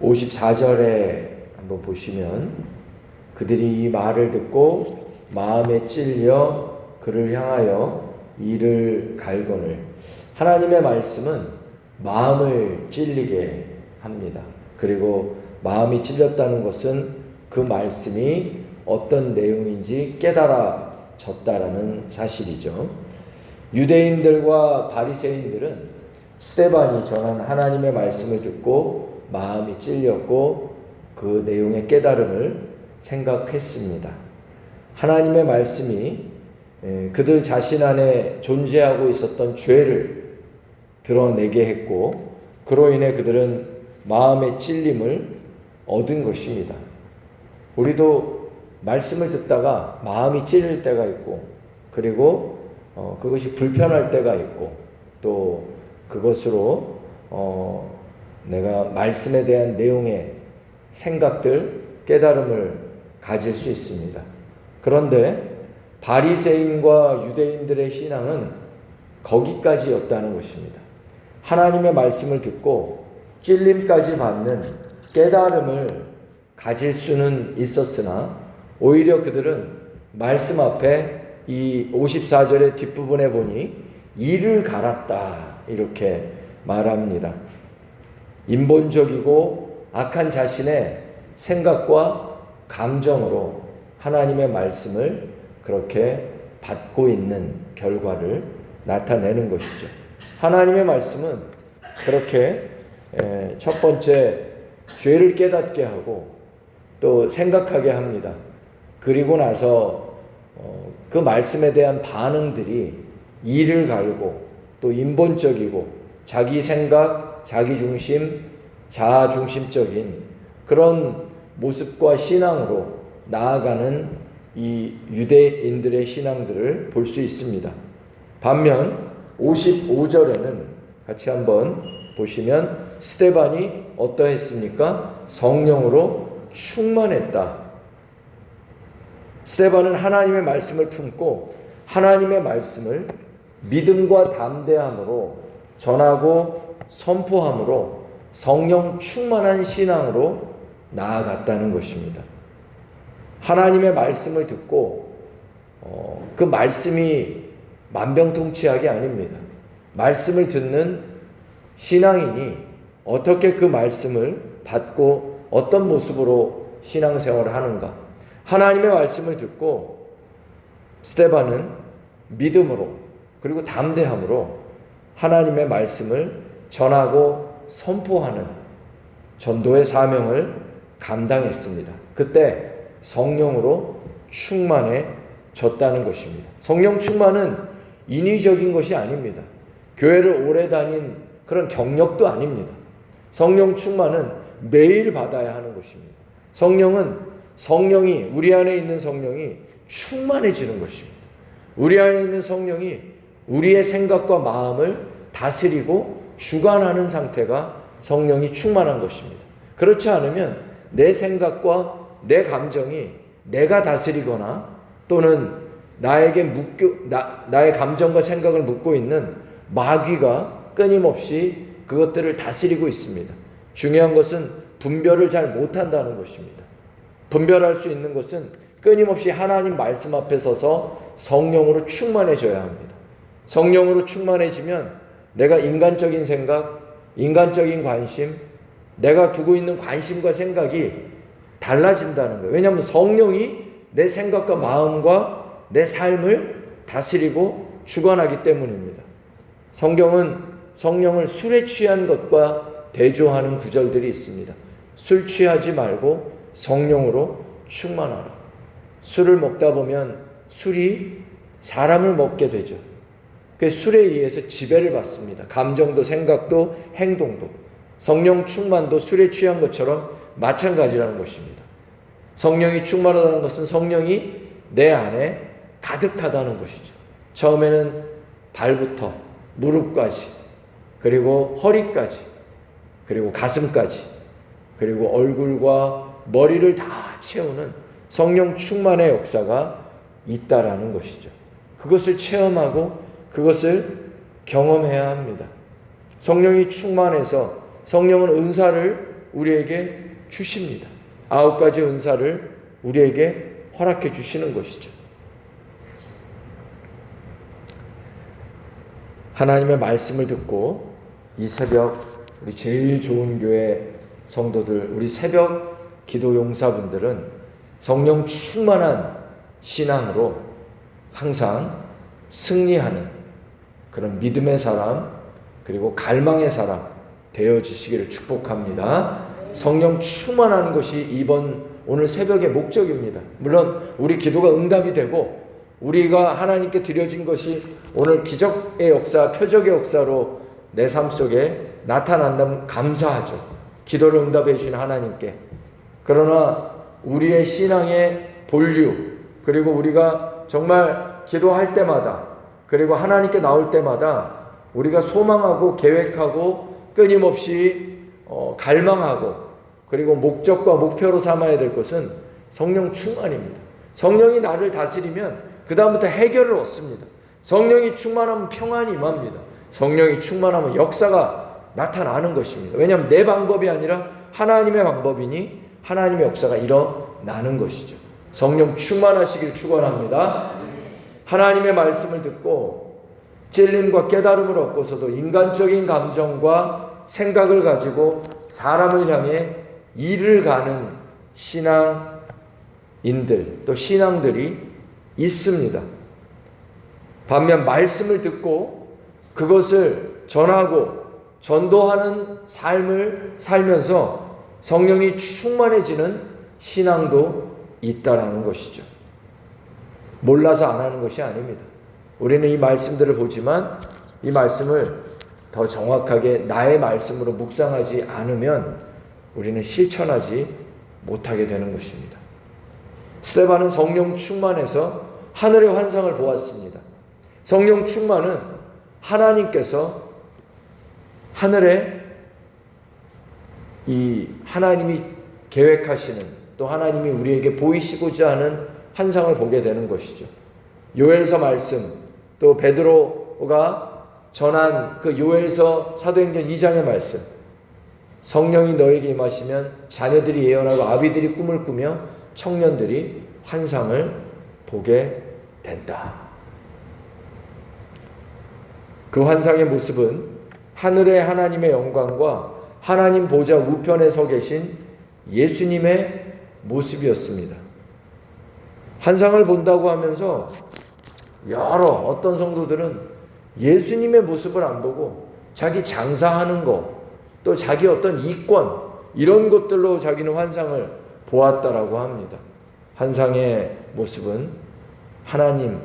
54절에 한번 보시면 그들이 이 말을 듣고 마음에 찔려 그를 향하여 이를 갈거늘. 하나님의 말씀은 마음을 찔리게 합니다. 그리고 마음이 찔렸다는 것은 그 말씀이 어떤 내용인지 깨달아졌다라는 사실이죠. 유대인들과 바리새인들은 스데반이 전한 하나님의 말씀을 듣고 마음이 찔렸고 그 내용의 깨달음을 생각했습니다. 하나님의 말씀이 그들 자신 안에 존재하고 있었던 죄를 드러내게 했고 그로 인해 그들은 마음의 찔림을 얻은 것입니다. 우리도 말씀을 듣다가 마음이 찔릴 때가 있고 그리고 그것이 불편할 때가 있고 또 그것으로 내가 말씀에 대한 내용의 생각들, 깨달음을 가질 수 있습니다. 그런데 바리새인과 유대인들의 신앙은 거기까지였다는 것입니다. 하나님의 말씀을 듣고 찔림까지 받는 깨달음을 가질 수는 있었으나 오히려 그들은 말씀 앞에 이 54절의 뒷부분에 보니 이를 갈았다 이렇게 말합니다. 인본적이고 악한 자신의 생각과 감정으로 하나님의 말씀을 그렇게 받고 있는 결과를 나타내는 것이죠. 하나님의 말씀은 그렇게 첫 번째 죄를 깨닫게 하고 또 생각하게 합니다. 그리고 나서 그 말씀에 대한 반응들이 이를 갈고 또 인본적이고 자기 생각, 자기 중심, 자아 중심적인 그런 모습과 신앙으로 나아가는 이 유대인들의 신앙들을 볼 수 있습니다. 반면 55절에는 같이 한번 보시면 스데반이 어떠했습니까? 성령으로 충만했다. 스데반은 하나님의 말씀을 품고 하나님의 말씀을 믿음과 담대함으로 전하고 선포함으로 성령 충만한 신앙으로 나아갔다는 것입니다. 하나님의 말씀을 듣고 그 말씀이 만병통치약이 아닙니다. 말씀을 듣는 신앙인이 어떻게 그 말씀을 받고 어떤 모습으로 신앙생활을 하는가. 하나님의 말씀을 듣고 스데반은 믿음으로 그리고 담대함으로 하나님의 말씀을 전하고 선포하는 전도의 사명을 감당했습니다. 그때 성령으로 충만해졌다는 것입니다. 성령 충만은 인위적인 것이 아닙니다. 교회를 오래 다닌 그런 경력도 아닙니다. 성령 충만은 매일 받아야 하는 것입니다. 성령이 우리 안에 있는 성령이 충만해지는 것입니다. 우리 안에 있는 성령이 우리의 생각과 마음을 다스리고 주관하는 상태가 성령이 충만한 것입니다. 그렇지 않으면 내 생각과 내 감정이 내가 다스리거나 또는 나의 감정과 생각을 묶고 있는 마귀가 끊임없이 그것들을 다스리고 있습니다. 중요한 것은 분별을 잘 못한다는 것입니다. 분별할 수 있는 것은 끊임없이 하나님 말씀 앞에 서서 성령으로 충만해져야 합니다. 성령으로 충만해지면 내가 인간적인 생각, 인간적인 관심, 내가 두고 있는 관심과 생각이 달라진다는 거예요. 왜냐하면 성령이 내 생각과 마음과 내 삶을 다스리고 주관하기 때문입니다. 성경은 성령을 술에 취한 것과 대조하는 구절들이 있습니다. 술 취하지 말고 성령으로 충만하라. 술을 먹다 보면 술이 사람을 먹게 되죠. 그 술에 의해서 지배를 받습니다. 감정도 생각도 행동도. 성령 충만도 술에 취한 것처럼 마찬가지라는 것입니다. 성령이 충만하다는 것은 성령이 내 안에 가득하다는 것이죠. 처음에는 발부터 무릎까지 그리고 허리까지 그리고 가슴까지 그리고 얼굴과 머리를 다 채우는 성령 충만의 역사가 있다라는 것이죠. 그것을 체험하고 그것을 경험해야 합니다. 성령이 충만해서 성령은 은사를 우리에게 주십니다. 9가지 은사를 우리에게 허락해 주시는 것이죠. 하나님의 말씀을 듣고 이 새벽 우리 제일 좋은 교회 성도들, 우리 새벽 기도 용사분들은 성령 충만한 신앙으로 항상 승리하는 그런 믿음의 사람, 그리고 갈망의 사람 되어지시기를 축복합니다. 성령 충만한 것이 오늘 새벽의 목적입니다. 물론 우리 기도가 응답이 되고 우리가 하나님께 드려진 것이 오늘 기적의 역사, 표적의 역사로 내 삶 속에 나타난다면 감사하죠. 기도를 응답해 주신 하나님께. 그러나 우리의 신앙의 본류, 그리고 우리가 정말 기도할 때마다, 그리고 하나님께 나올 때마다 우리가 소망하고 계획하고 끊임없이 갈망하고, 그리고 목적과 목표로 삼아야 될 것은 성령 충만입니다. 성령이 나를 다스리면 그 다음부터 해결을 얻습니다. 성령이 충만하면 평안이 임합니다. 성령이 충만하면 역사가 나타나는 것입니다. 왜냐하면 내 방법이 아니라 하나님의 방법이니 하나님의 역사가 일어나는 것이죠. 성령 충만하시길 축원합니다. 하나님의 말씀을 듣고 찔림과 깨달음을 얻고서도 인간적인 감정과 생각을 가지고 사람을 향해 일을 가는 신앙인들, 또 신앙들이 있습니다. 반면 말씀을 듣고 그것을 전하고 전도하는 삶을 살면서 성령이 충만해지는 신앙도 있다라는 것이죠. 몰라서 안 하는 것이 아닙니다. 우리는 이 말씀들을 보지만 이 말씀을 더 정확하게 나의 말씀으로 묵상하지 않으면 우리는 실천하지 못하게 되는 것입니다. 스데반은 성령 충만해서 하늘의 환상을 보았습니다. 성령 충만은 하나님께서 하늘에 이 하나님이 계획하시는, 또 하나님이 우리에게 보이시고자 하는 환상을 보게 되는 것이죠. 요엘서 말씀, 또 베드로가 전한 그 요엘서 사도행전 2장의 말씀, 성령이 너에게 임하시면 자녀들이 예언하고 아비들이 꿈을 꾸며 청년들이 환상을 보게 된다. 그 환상의 모습은 하늘의 하나님의 영광과 하나님 보좌 우편에 서 계신 예수님의 모습이었습니다. 환상을 본다고 하면서 어떤 성도들은 예수님의 모습을 안 보고 자기 장사하는 것, 또 자기 어떤 이권, 이런 것들로 자기는 환상을 보았다라고 합니다. 환상의 모습은 하나님,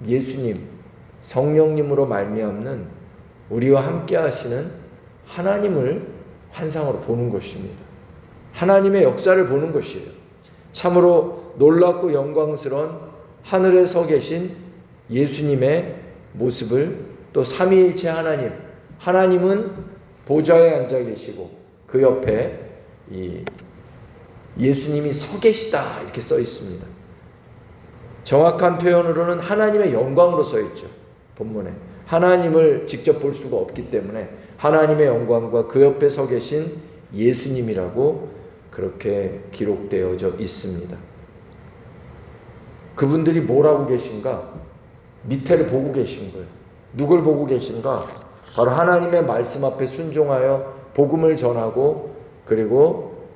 예수님, 성령님으로 말미암는 우리와 함께 하시는 하나님을 환상으로 보는 것입니다. 하나님의 역사를 보는 것이에요. 참으로 놀랍고 영광스러운 하늘에 서 계신 예수님의 모습을, 또 삼위일체 하나님은 보좌에 앉아 계시고 그 옆에 이 예수님이 서 계시다 이렇게 써 있습니다. 정확한 표현으로는 하나님의 영광으로 써 있죠. 본문에 하나님을 직접 볼 수가 없기 때문에 하나님의 영광과 그 옆에 서 계신 예수님이라고 그렇게 기록되어져 있습니다. 그분들이 뭘 하고 계신가? 밑에를 보고 계신 거예요. 누굴 보고 계신가? 바로 하나님의 말씀 앞에 순종하여 복음을 전하고, 그리고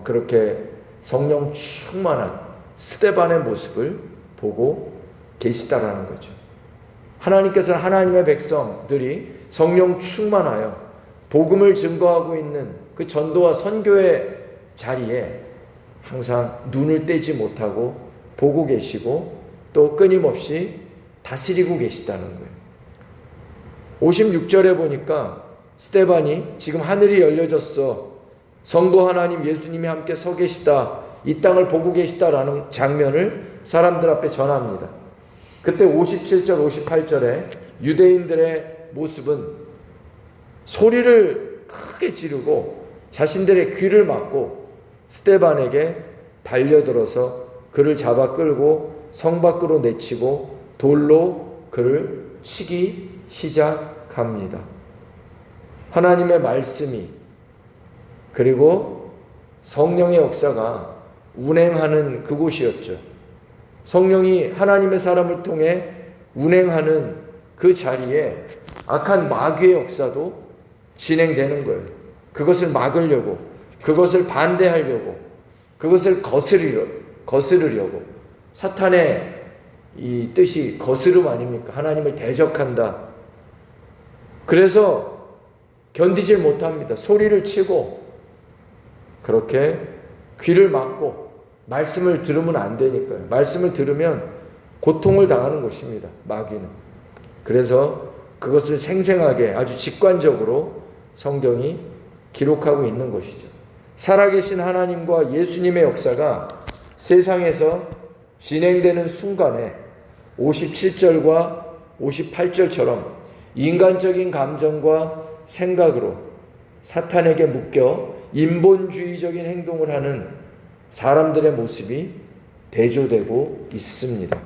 그렇게 성령 충만한 스데반의 모습을 보고 계시다라는 거죠. 하나님께서는 하나님의 백성들이 성령 충만하여 복음을 증거하고 있는 그 전도와 선교의 자리에 항상 눈을 떼지 못하고 보고 계시고, 또 끊임없이 다스리고 계시다는 거예요. 56절에 보니까 스데반이 지금 하늘이 열려졌어, 성부 하나님 예수님이 함께 서 계시다, 이 땅을 보고 계시다라는 장면을 사람들 앞에 전합니다. 그때 57절 58절에 유대인들의 모습은 소리를 크게 지르고 자신들의 귀를 막고 스데반에게 달려들어서 그를 잡아 끌고 성 밖으로 내치고 돌로 그를 치기 시작합니다. 하나님의 말씀이, 그리고 성령의 역사가 운행하는 그곳이었죠. 성령이 하나님의 사람을 통해 운행하는 그 자리에 악한 마귀의 역사도 진행되는 거예요. 그것을 막으려고, 그것을 반대하려고, 그것을 거스르려고. 사탄의 이 뜻이 거스름 아닙니까? 하나님을 대적한다. 그래서 견디질 못합니다. 소리를 치고 그렇게 귀를 막고 말씀을 들으면 안 되니까요. 말씀을 들으면 고통을 당하는 것입니다. 마귀는. 그래서 그것을 생생하게 아주 직관적으로 성경이 기록하고 있는 것이죠. 살아계신 하나님과 예수님의 역사가 세상에서 진행되는 순간에 57절과 58절처럼 인간적인 감정과 생각으로 사탄에게 묶여 인본주의적인 행동을 하는 사람들의 모습이 대조되고 있습니다.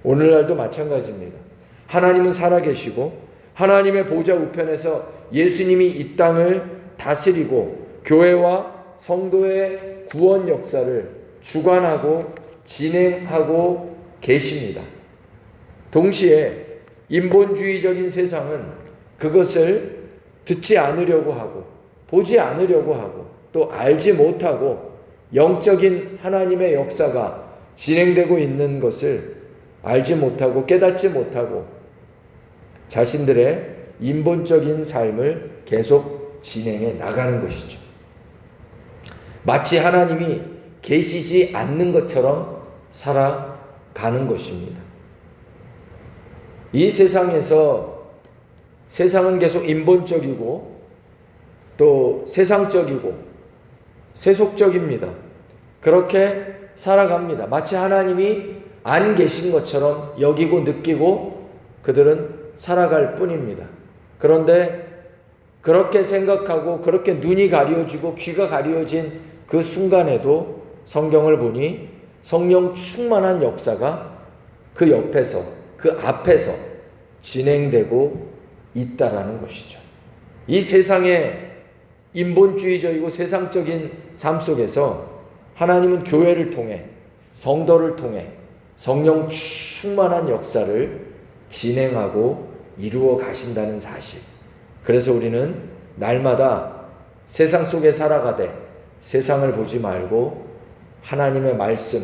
오늘날도 마찬가지입니다. 하나님은 살아계시고 하나님의 보좌 우편에서 예수님이 이 땅을 다스리고 교회와 성도의 구원 역사를 주관하고 진행하고 계십니다. 동시에 인본주의적인 세상은 그것을 듣지 않으려고 하고 보지 않으려고 하고 또 알지 못하고 영적인 하나님의 역사가 진행되고 있는 것을 알지 못하고 깨닫지 못하고 자신들의 인본적인 삶을 계속 진행해 나가는 것이죠. 마치 하나님이 계시지 않는 것처럼 살아가는 것입니다. 이 세상에서 세상은 계속 인본적이고 또 세상적이고 세속적입니다. 그렇게 살아갑니다. 마치 하나님이 안 계신 것처럼 여기고 느끼고 그들은 살아갈 뿐입니다. 그런데 그렇게 생각하고 그렇게 눈이 가려지고 귀가 가려진 그 순간에도 성경을 보니 성령 충만한 역사가 그 옆에서 그 앞에서 진행되고 있다라는 것이죠. 이 세상의 인본주의적이고 세상적인 삶 속에서 하나님은 교회를 통해 성도를 통해 성령 충만한 역사를 진행하고 이루어 가신다는 사실. 그래서 우리는 날마다 세상 속에 살아가되 세상을 보지 말고 하나님의 말씀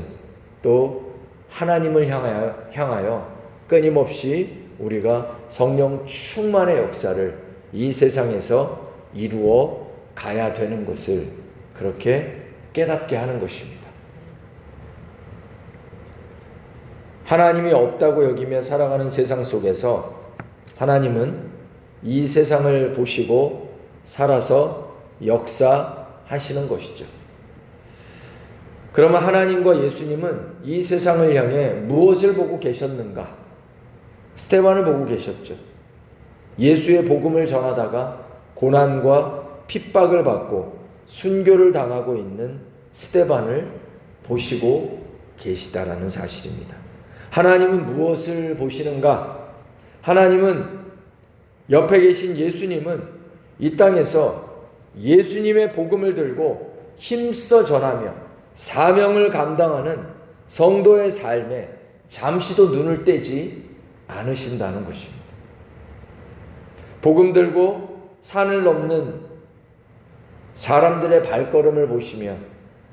또 하나님을 향하여 끊임없이 우리가 성령 충만의 역사를 이 세상에서 이루어 가야 되는 것을 그렇게 깨닫게 하는 것입니다. 하나님이 없다고 여기며 살아가는 세상 속에서 하나님은 이 세상을 보시고 살아서 역사하시는 것이죠. 그러면 하나님과 예수님은 이 세상을 향해 무엇을 보고 계셨는가? 스데반을 보고 계셨죠. 예수의 복음을 전하다가 고난과 핍박을 받고 순교를 당하고 있는 스데반을 보시고 계시다라는 사실입니다. 하나님은 무엇을 보시는가? 하나님은 옆에 계신 예수님은 이 땅에서 예수님의 복음을 들고 힘써 전하며 사명을 감당하는 성도의 삶에 잠시도 눈을 떼지 않으신다는 것입니다. 복음 들고 산을 넘는 사람들의 발걸음을 보시며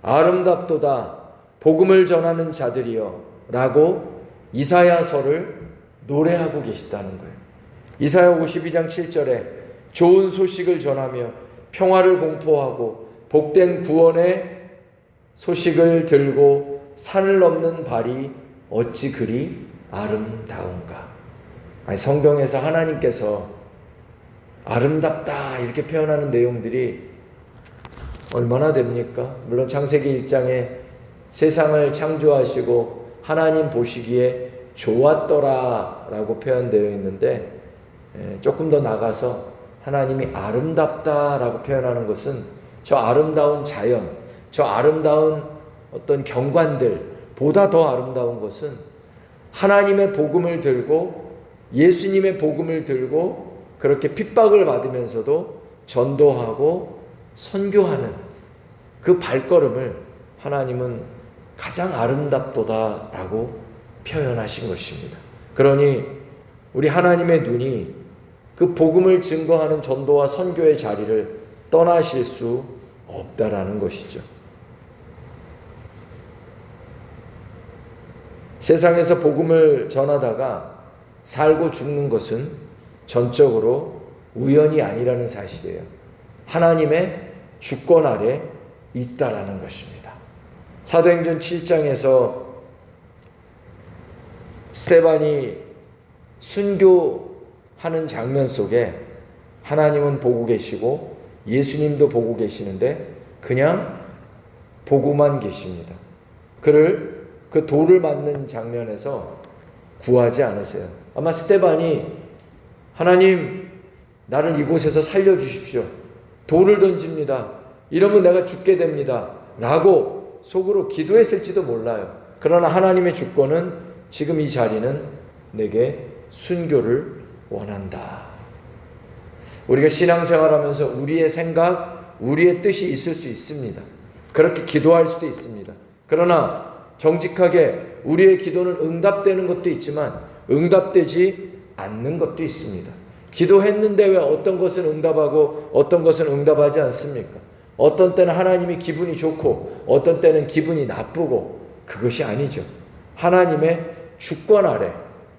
아름답도다 복음을 전하는 자들이여 라고 이사야서를 노래하고 계시다는 거예요. 이사야 52장 7절에 좋은 소식을 전하며 평화를 공포하고 복된 구원의 소식을 들고 산을 넘는 발이 어찌 그리 아름다운가. 아니, 성경에서 하나님께서 아름답다 이렇게 표현하는 내용들이 얼마나 됩니까? 물론 창세기 1장에 세상을 창조하시고 하나님 보시기에 좋았더라 라고 표현되어 있는데 조금 더 나가서 하나님이 아름답다 라고 표현하는 것은 저 아름다운 자연, 저 아름다운 어떤 경관들 보다 더 아름다운 것은 하나님의 복음을 들고 예수님의 복음을 들고 그렇게 핍박을 받으면서도 전도하고 선교하는 그 발걸음을 하나님은 가장 아름답도다라고 표현하신 것입니다. 그러니 우리 하나님의 눈이 그 복음을 증거하는 전도와 선교의 자리를 떠나실 수 없다라는 것이죠. 세상에서 복음을 전하다가 살고 죽는 것은 전적으로 우연이 아니라는 사실이에요. 하나님의 주권 아래 있다라는 것입니다. 사도행전 7장에서 스데반이 순교하는 장면 속에 하나님은 보고 계시고 예수님도 보고 계시는데 그냥 보고만 계십니다. 그를 그 돌을 맞는 장면에서 구하지 않으세요. 아마 스데반이 하나님 나를 이곳에서 살려주십시오. 돌을 던집니다. 이러면 내가 죽게 됩니다. 라고 속으로 기도했을지도 몰라요. 그러나 하나님의 주권은 지금 이 자리는 내게 순교를 원한다. 우리가 신앙생활하면서 우리의 생각, 우리의 뜻이 있을 수 있습니다. 그렇게 기도할 수도 있습니다. 그러나 정직하게 우리의 기도는 응답되는 것도 있지만 응답되지 않는 것도 있습니다. 기도했는데 왜 어떤 것은 응답하고 어떤 것은 응답하지 않습니까? 어떤 때는 하나님이 기분이 좋고 어떤 때는 기분이 나쁘고 그것이 아니죠. 하나님의 주권 아래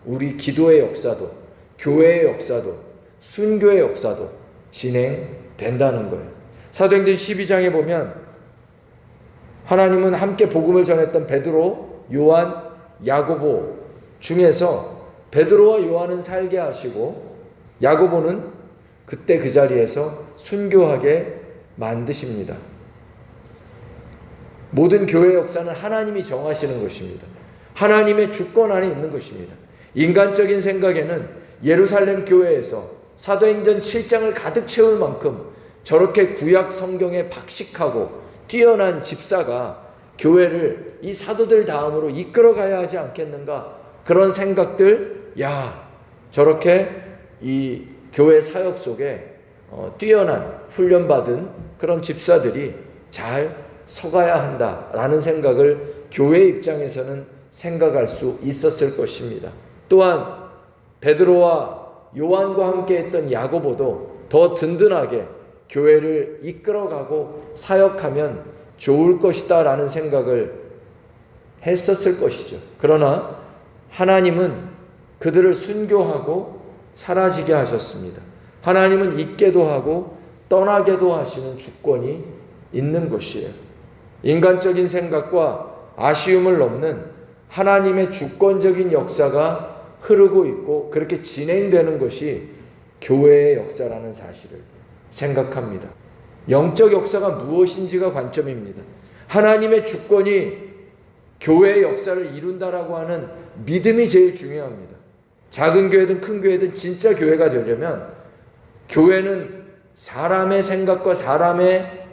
우리 기도의 역사도 교회의 역사도 순교의 역사도 진행된다는 거예요. 사도행전 12장에 보면 하나님은 함께 복음을 전했던 베드로, 요한, 야고보 중에서 베드로와 요한은 살게 하시고 야고보는 그때 그 자리에서 순교하게 만드십니다. 모든 교회 역사는 하나님이 정하시는 것입니다. 하나님의 주권 안에 있는 것입니다. 인간적인 생각에는 예루살렘 교회에서 사도행전 7장을 가득 채울 만큼 저렇게 구약 성경에 박식하고 뛰어난 집사가 교회를 이 사도들 다음으로 이끌어가야 하지 않겠는가, 그런 생각들, 저렇게 이 교회 사역 속에 뛰어난 훈련받은 그런 집사들이 잘 서가야 한다라는 생각을 교회 입장에서는 생각할 수 있었을 것입니다. 또한 베드로와 요한과 함께 했던 야고보도 더 든든하게 교회를 이끌어가고 사역하면 좋을 것이다 라는 생각을 했었을 것이죠. 그러나 하나님은 그들을 순교하고 사라지게 하셨습니다. 하나님은 있게도 하고 떠나게도 하시는 주권이 있는 것이에요. 인간적인 생각과 아쉬움을 넘는 하나님의 주권적인 역사가 흐르고 있고 그렇게 진행되는 것이 교회의 역사라는 사실을 생각합니다. 영적 역사가 무엇인지가 관점입니다. 하나님의 주권이 교회의 역사를 이룬다라고 하는 믿음이 제일 중요합니다. 작은 교회든 큰 교회든 진짜 교회가 되려면 교회는 사람의 생각과 사람의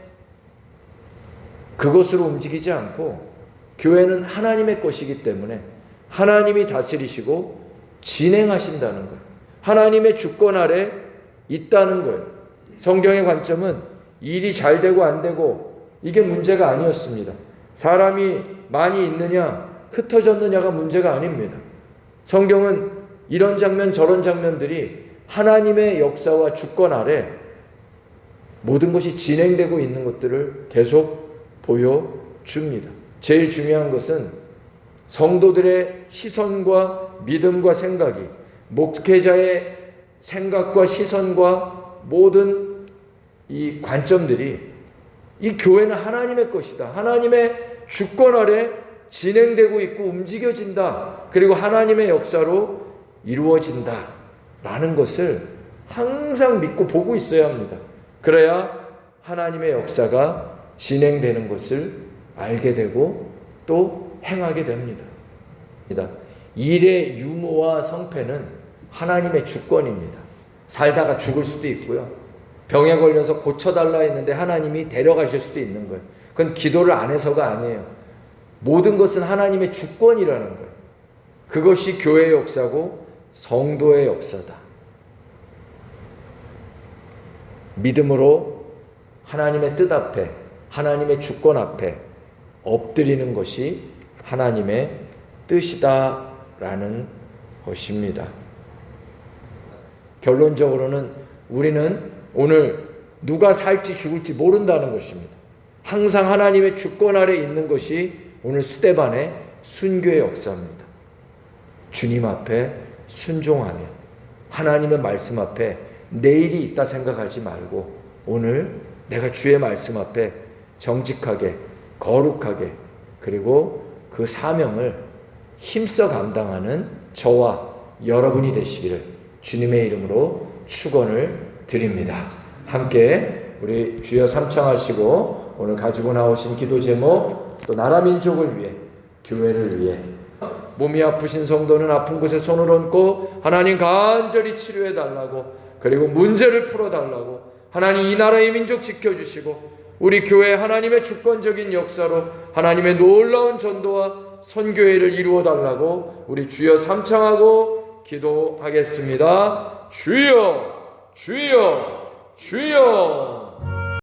그것으로 움직이지 않고 교회는 하나님의 것이기 때문에 하나님이 다스리시고 진행하신다는 거예요. 하나님의 주권 아래 있다는 거예요. 성경의 관점은 일이 잘 되고 안 되고 이게 문제가 아니었습니다. 사람이 많이 있느냐 흩어졌느냐가 문제가 아닙니다. 성경은 이런 장면 저런 장면들이 하나님의 역사와 주권 아래 모든 것이 진행되고 있는 것들을 계속 보여줍니다. 제일 중요한 것은 성도들의 시선과 믿음과 생각이 목회자의 생각과 시선과 모든 이 관점들이 이 교회는 하나님의 것이다. 하나님의 주권 아래 진행되고 있고 움직여진다. 그리고 하나님의 역사로 이루어진다. 라는 것을 항상 믿고 보고 있어야 합니다. 그래야 하나님의 역사가 진행되는 것을 알게 되고 또 행하게 됩니다. 일의 유무와 성패는 하나님의 주권입니다. 살다가 죽을 수도 있고요. 병에 걸려서 고쳐달라 했는데 하나님이 데려가실 수도 있는 거예요. 그건 기도를 안 해서가 아니에요. 모든 것은 하나님의 주권이라는 거예요. 그것이 교회의 역사고 성도의 역사다. 믿음으로 하나님의 뜻 앞에 하나님의 주권 앞에 엎드리는 것이 하나님의 뜻이다라는 것입니다. 결론적으로는 우리는 오늘 누가 살지 죽을지 모른다는 것입니다. 항상 하나님의 주권 아래 있는 것이 오늘 스데반의 순교의 역사입니다. 주님 앞에 순종하며 하나님의 말씀 앞에 내일이 있다 생각하지 말고 오늘 내가 주의 말씀 앞에 정직하게 거룩하게 그리고 그 사명을 힘써 감당하는 저와 여러분이 되시기를 주님의 이름으로 축원을 드립니다. 함께 우리 주여 삼창하시고 오늘 가지고 나오신 기도 제목 또 나라 민족을 위해 교회를 위해 몸이 아프신 성도는 아픈 곳에 손을 얹고 하나님 간절히 치료해 달라고 그리고 문제를 풀어 달라고 하나님 이 나라의 민족 지켜주시고 우리 교회 하나님의 주권적인 역사로 하나님의 놀라운 전도와 선교회를 이루어 달라고 우리 주여 삼창하고 기도하겠습니다. 주여 주여 주여